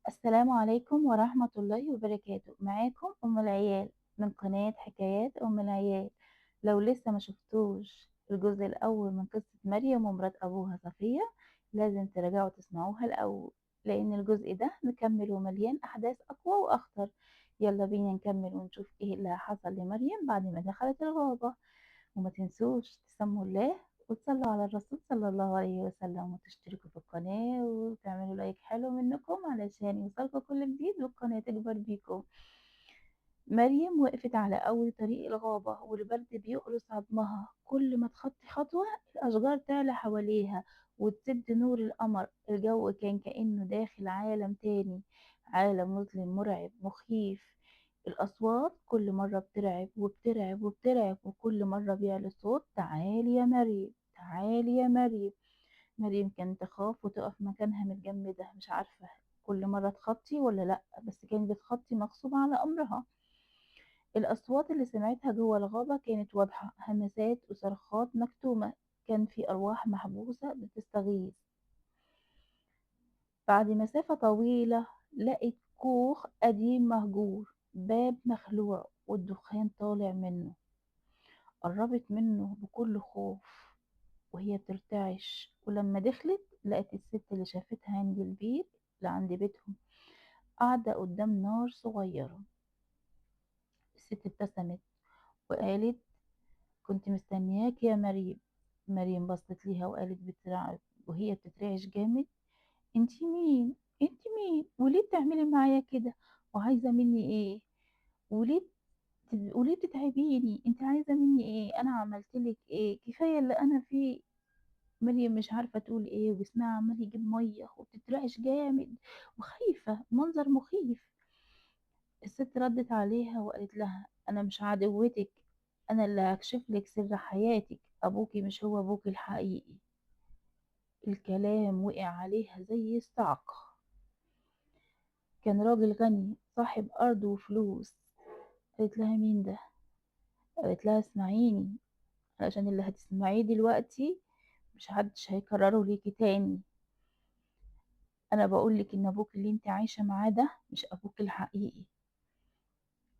السلام عليكم ورحمة الله وبركاته. معاكم أم العيال من قناة حكايات أم العيال. لو لسه ما شفتوش الجزء الأول من قصة مريم ومرات أبوها صفية، لازم ترجعوا تسمعوها الأول، لأن الجزء ده مكمل ومليان أحداث أقوى وأخطر. يلا بينا نكمل ونشوف إيه اللي حصل لمريم بعد ما دخلت الغابة. وما تنسوش تسموا الله وتصلوا على الرسول صلى الله عليه وسلم، وتشتركوا في القناة وتعملوا لايك حلو منكم علشان يوصلكوا كل جديد والقناة تكبر بيكم. مريم وقفت على أول طريق الغابة والبرد بيقرص عظمها، كل ما تخطي خطوة الأشجار تعلى حواليها وتسد نور القمر. الجو كان كأنه داخل عالم تاني، عالم مظلم مرعب مخيف. الأصوات كل مرة بترعب وبترعب وبترعب، وكل مرة بيعلى صوت تعالي يا مريم، تعالي يا مريم. مريم كانت تخاف وتقف مكانها متجمدة مش عارفة كل مرة تخطي ولا لأ، بس كانت بتخطي مغصوبة على أمرها. الأصوات اللي سمعتها جوه الغابة كانت واضحة، همسات وصرخات مكتومة، كان في أرواح محبوسة بتستغيث. بعد مسافة طويلة لقت كوخ قديم مهجور، باب مخلوع والدخان طالع منه. قربت منه بكل خوف وهي بترتعش، ولما دخلت لقت الست اللي شافتها عند البيت اللي عند بيتهم قاعدة قدام نار صغيرة. الست ابتسمت وقالت كنت مستنياك يا مريم. مريم بصت ليها وقالت بترعب وهي بتترعش جامد، انتي مين؟ انتي مين وليه بتعملي معايا كده؟ وعايزة مني ايه؟ وليه وليه بتتعبيني؟ انت عايزة مني ايه؟ انا عملتلك ايه؟ كفاية اللي انا فيه. مريم مش عارفة تقول ايه وجسمها عمال يجيب مية وبتترعش جامد وخايفة، منظر مخيف. الست ردت عليها وقالت لها أنا مش عدوتك، أنا اللي هكشف لك سر حياتك، أبوكي مش هو أبوكي الحقيقي. الكلام وقع عليها زي الصعقة. كان راجل غني صاحب أرض وفلوس. قالت لها مين ده؟ قالت لها اسمعيني، علشان اللي هتسمعيه دلوقتي مش حدش هيكرره ليكي تاني. أنا بقولك إن أبوك اللي انت عايشة معاه ده مش أبوك الحقيقي.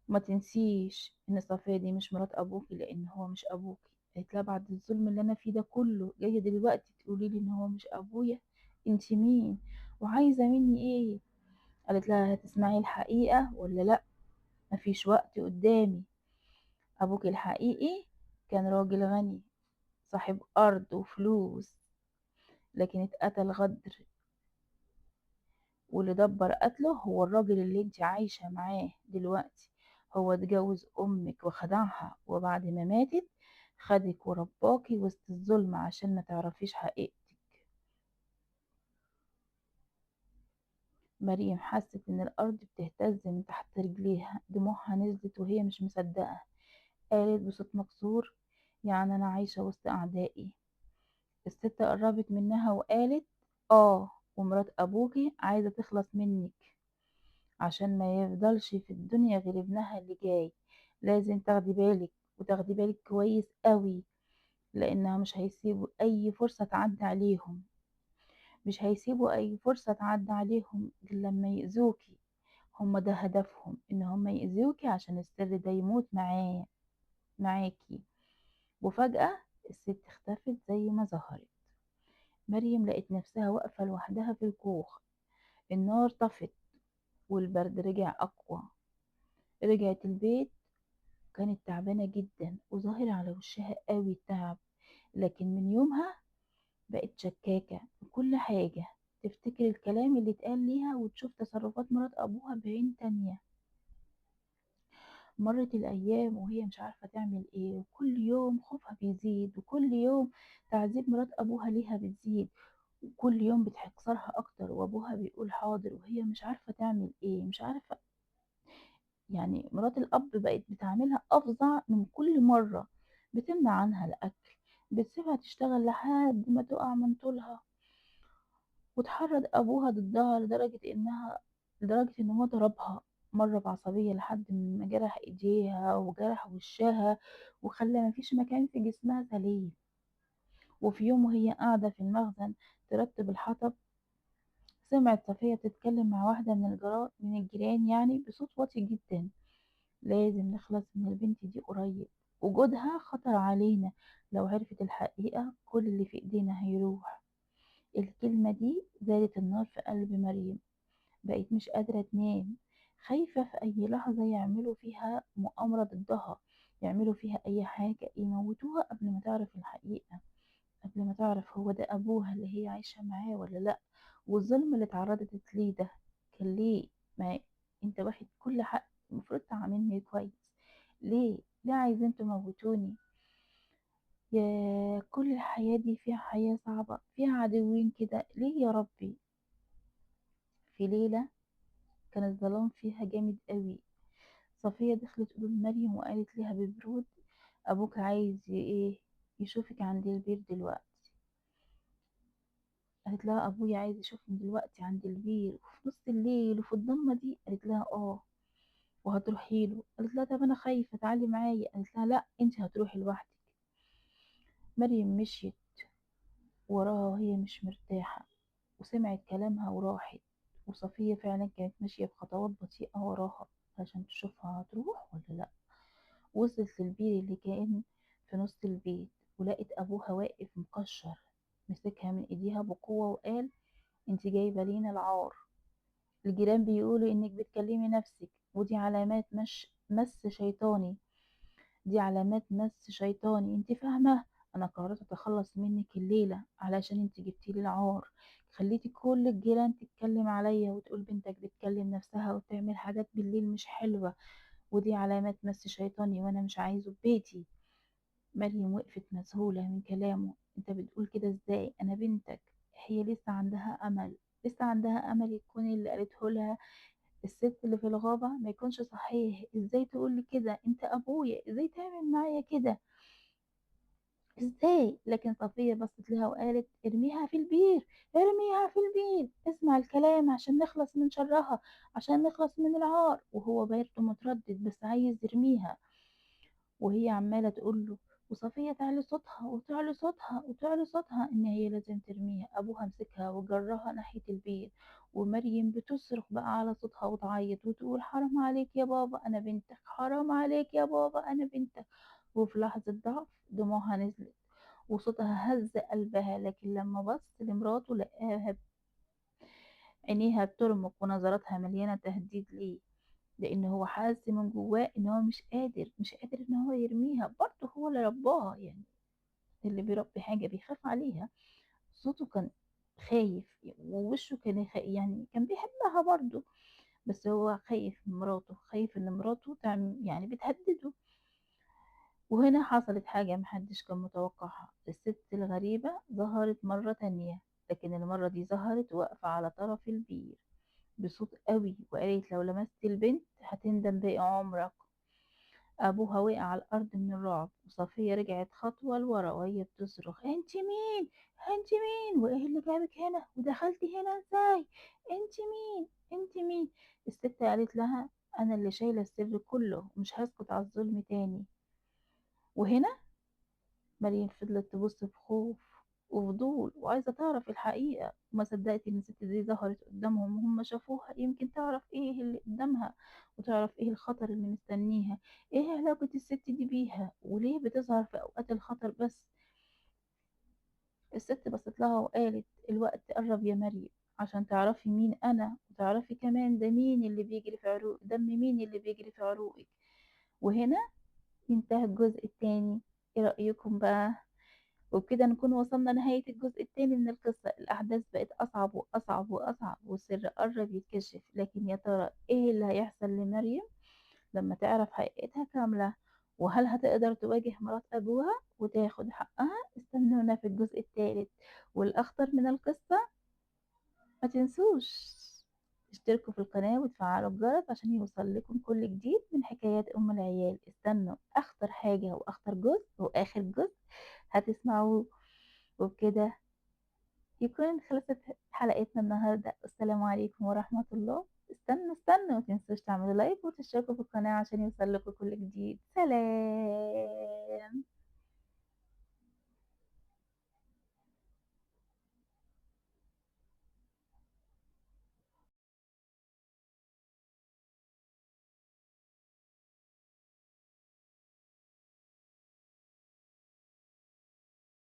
ما تنسيش ان صفية دي مش مرات ابوكي لان هو مش ابوكي. قالت لها بعد الظلم اللي انا فيه ده كله جاية دلوقتي تقولي لي ان هو مش ابويا؟ انت مين وعايزة مني ايه؟ قالت لها هتسمعي الحقيقة ولا لا؟ مفيش وقت قدامي. ابوكي الحقيقي كان راجل غني صاحب ارض وفلوس، لكن اتقتل غدر، واللي دبر قتله هو الراجل اللي انت عايشة معاه دلوقتي. هو اتجوز امك وخدعها، وبعد ما ماتت خدك ورباكي وسط الظلم عشان ما تعرفيش حقيقتك. مريم حست ان الارض بتهتز من تحت رجليها، دموعها نزلت وهي مش مصدقة. قالت بصوت مكسور يعني انا عايشة وسط اعدائي؟ الست قربت منها وقالت اه، ومرات ابوكي عايزة تخلص منك عشان ما يفضلش في الدنيا غير ابنها اللي جاي. لازم تاخدي بالك وتاخدي بالك كويس قوي، لانها مش هيسيبوا اي فرصة تعدي عليهم، مش هيسيبوا اي فرصة تعدي عليهم غير لما يأذوكي. هما ده هدفهم، ان هما يأذوكي عشان السر ده يموت معاكي. وفجأة الست اختفت زي ما ظهرت. مريم لقت نفسها واقفة لوحدها في الكوخ. النار طفت والبرد رجع أقوى. رجعت البيت كانت تعبانة جدا وظاهر على وشها قوي التعب، لكن من يومها بقت شكاكة في كل حاجة، تفتكر الكلام اللي اتقال ليها وتشوف تصرفات مرات أبوها بعين تانية. مرت الأيام وهي مش عارفة تعمل ايه، وكل يوم خوفها بيزيد، وكل يوم تعذيب مرات أبوها ليها بتزيد، وكل يوم بتحكسرها أكتر، وأبوها بيقول حاضر وهي مش عارفة تعمل ايه، مش عارفة. يعني مرات الأب بقت بتعملها أفظع من كل مرة، بتمنع عنها الأكل، بتسيبها تشتغل لحد ما تقع من طولها، وتحرض أبوها ضدها لدرجة إن هو ضربها مرة بعصبية لحد ما جرح إيديها وجرح وشها وخلى مفيش مكان في جسمها سليم. وفي يوم وهي قاعدة في المخزن ترتب الحطب، سمعت صفية بتتكلم مع واحدة من الجيران يعني بصوت واطي جدا: لازم نخلص من البنت دي قريب، وجودها خطر علينا، لو عرفت الحقيقة كل اللي في ايدينا هيروح. الكلمة دي زادت النار في قلب مريم، بقت مش قادرة تنام، خايفة في أي لحظة يعملوا فيها مؤامرة ضدها، يعملوا فيها أي حاجة، يموتوها قبل ما تعرف الحقيقة، قبل ما تعرف هو ده أبوها اللي هي عايشة معاه ولا لأ. والظلم اللي اتعرضت ليه ده كان ليه؟ ما انت واخد كل حق، المفروض تعاملني كويس، ليه عايزين تموتوني؟ يا كل الحياة دي فيها حياة صعبة، فيها عدوين كده، ليه يا ربي؟ في ليلة كان الظلام فيها جامد قوي، صفية دخلت قلوب مريم وقالت لها ببرود: أبوك عايز ايه يشوفك عند البير دلوقتي. قالت لها: أبويا عايز يشوفني دلوقتي عند البير وفي نص الليل وفي الضلمة دي؟ قالت لها: اه. وهتروحي له؟ قالت لها: طب أنا خايفة، تعالي معايا. قالت لها: لا، انت هتروحي لوحدك. مريم مشيت وراها وهي مش مرتاحة، وسمعت كلامها وراحت. وصفية فعلا كانت ماشية بخطوات بطيئة وراها عشان تشوفها هتروح ولا لأ. وصلت للبير اللي كان في نص البيت، ولقت أبوها واقف مكشر، مسكها من إيديها بقوة وقال: انت جايبة لينا العار، الجيران بيقولوا إنك بتكلمي نفسك، ودي علامات مس شيطاني، دي علامات مس شيطاني، انت فاهمة؟ انا قررت اتخلص منك الليلة علشان انت جبتيلي العار، خليتي كل الجيران تتكلم عليا وتقول بنتك بتكلم نفسها وتعمل حاجات بالليل مش حلوة، ودي علامات مس شيطاني وانا مش عايزه في بيتي. مريم وقفت مذهولة من كلامه. انت بتقول كده ازاي؟ انا بنتك. هي لسه عندها امل، لسه عندها امل يكون اللي قالته لها الست اللي في الغابة ما يكونش صحيح. ازاي تقولي كده؟ انت ابويا، ازاي تعمل معايا كده؟ ازاي؟ لكن صفية بصت لها وقالت: ارميها في البير، ارميها في البير، اسمع الكلام عشان نخلص من شرها، عشان نخلص من العار. وهو برضه متردد بس عايز يرميها، وهي عمالة تقول له، وصفية تعلي صوتها وتعلي صوتها وتعلي صوتها إن هي لازم ترميها. أبوها مسكها وجرها ناحية البيت، ومريم بتصرخ بقى على صوتها وتعيط وتقول: حرام عليك يا بابا أنا بنتك، حرام عليك يا بابا أنا بنتك. وفي لحظة ضعف دموعها نزلت وصوتها هز قلبها، لكن لما بص لمراته لقاها عينيها بترمق ونظراتها مليانة تهديد ليه، لان هو حاسس من جواه ان هو مش قادر ان هو يرميها، برضه هو اللي رباها يعني، اللي بيربي حاجة بيخاف عليها. صوته كان خايف، ووشه كان يعني كان بيحبها برضه، بس هو خايف من مراته، خايف ان مراته تعمل يعني بتهدده. وهنا حصلت حاجة محدش كان متوقعها، الست الغريبة ظهرت مرة تانية، لكن المرة دي ظهرت واقفة على طرف البير بصوت قوي، وقالت: لو لمست البنت هتندم باقي عمرك. أبوها وقع على الأرض من الرعب، وصفية رجعت خطوة لورا وهي بتصرخ: انت مين؟ انت مين؟ وايه اللي جابك هنا؟ ودخلتي هنا ازاي؟ انت مين؟ انت مين؟ الست قالت لها: انا اللي شايلة السر كله ومش هسكت على الظلم تاني. وهنا مريم فضلت تبص بخوف وفضول وعايزة تعرف الحقيقة، وما صدقت إن الست دي ظهرت قدامهم وهم شافوها، يمكن تعرف إيه اللي قدامها وتعرف إيه الخطر اللي مستنيها. إيه علاقة الست دي بيها وليه بتظهر في أوقات الخطر بس؟ الست بصت لها وقالت: الوقت قرب يا مريم عشان تعرفي مين أنا، وتعرفي كمان ده مين اللي بيجري في عروق دم مين اللي بيجري في عروقك. وهنا ينتهي الجزء التاني. ايه رأيكم بقى؟ وبكده نكون وصلنا نهاية الجزء التاني من القصة. الأحداث بقت أصعب وأصعب وأصعب، والسر قرب يتكشف، لكن يا ترى إيه اللي هيحصل لمريم لما تعرف حقيقتها كاملة؟ وهل هتقدر تواجه مرات أبوها وتاخد حقها؟ استنونا في الجزء الثالث. والأخطر من القصة، ما تنسوش تشتركوا في القناة وتفعلوا الجرس عشان يوصل لكم كل جديد من حكايات أم العيال. استنوا أخطر حاجة وأخطر جزء وآخر جزء هتسمعوه. وبكده يكون خلصت حلقتنا النهاردة. السلام عليكم ورحمة الله. استنوا متنسوش تعملوا لايك وتشتركوا في القناة عشان يوصل لكم كل جديد. سلام.